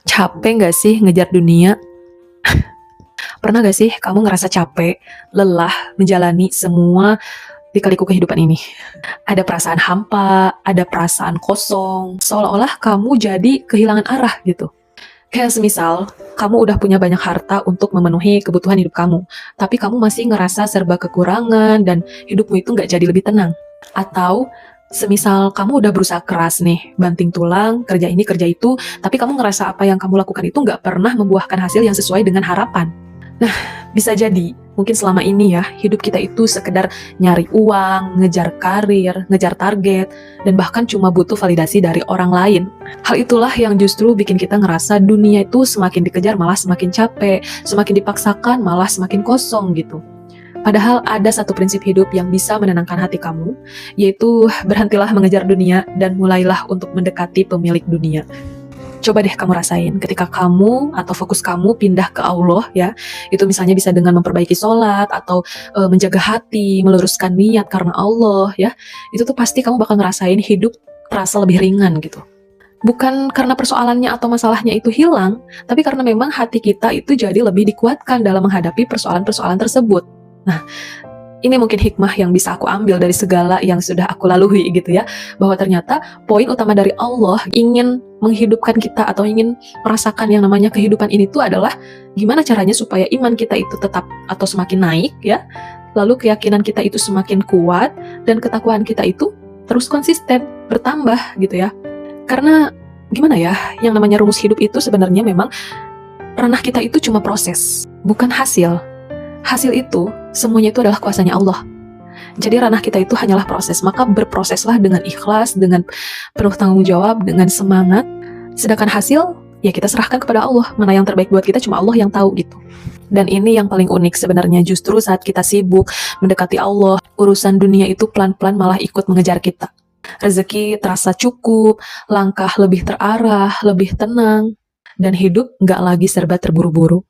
Capek nggak sih ngejar dunia? Pernah nggak sih kamu ngerasa capek, lelah menjalani semua lika-liku kehidupan ini? Ada perasaan hampa, ada perasaan kosong, seolah-olah kamu jadi kehilangan arah gitu. Kayak semisal, kamu udah punya banyak harta untuk memenuhi kebutuhan hidup kamu, tapi kamu masih ngerasa serba kekurangan dan hidupmu itu nggak jadi lebih tenang. Atau semisal kamu udah berusaha keras nih, banting tulang, kerja ini kerja itu, tapi kamu ngerasa apa yang kamu lakukan itu nggak pernah membuahkan hasil yang sesuai dengan harapan. Nah, bisa jadi mungkin selama ini ya, hidup kita itu sekedar nyari uang, ngejar karir, ngejar target, dan bahkan cuma butuh validasi dari orang lain. Hal itulah yang justru bikin kita ngerasa dunia itu semakin dikejar malah semakin capek, semakin dipaksakan malah semakin kosong gitu. Padahal ada satu prinsip hidup yang bisa menenangkan hati kamu, yaitu berhentilah mengejar dunia dan mulailah untuk mendekati pemilik dunia. Coba deh kamu rasain ketika kamu atau fokus kamu pindah ke Allah ya, itu misalnya bisa dengan memperbaiki sholat atau menjaga hati, meluruskan niat karena Allah ya, itu tuh pasti kamu bakal ngerasain hidup terasa lebih ringan gitu. Bukan karena persoalannya atau masalahnya itu hilang, tapi karena memang hati kita itu jadi lebih dikuatkan dalam menghadapi persoalan-persoalan tersebut. Nah, ini mungkin hikmah yang bisa aku ambil dari segala yang sudah aku lalui gitu ya, bahwa ternyata poin utama dari Allah ingin menghidupkan kita atau ingin merasakan yang namanya kehidupan ini tuh adalah gimana caranya supaya iman kita itu tetap atau semakin naik ya, lalu keyakinan kita itu semakin kuat dan ketakwaan kita itu terus konsisten bertambah gitu ya. Karena gimana ya, yang namanya rumus hidup itu sebenarnya memang ranah kita itu cuma proses, bukan hasil. Hasil itu, semuanya itu adalah kuasanya Allah. Jadi ranah kita itu hanyalah proses, maka berproseslah dengan ikhlas, dengan penuh tanggung jawab, dengan semangat. Sedangkan hasil, ya kita serahkan kepada Allah. Mana yang terbaik buat kita cuma Allah yang tahu gitu. Dan ini yang paling unik sebenarnya, justru saat kita sibuk mendekati Allah, urusan dunia itu pelan-pelan malah ikut mengejar kita. Rezeki terasa cukup, langkah lebih terarah, lebih tenang, dan hidup nggak lagi serba terburu-buru.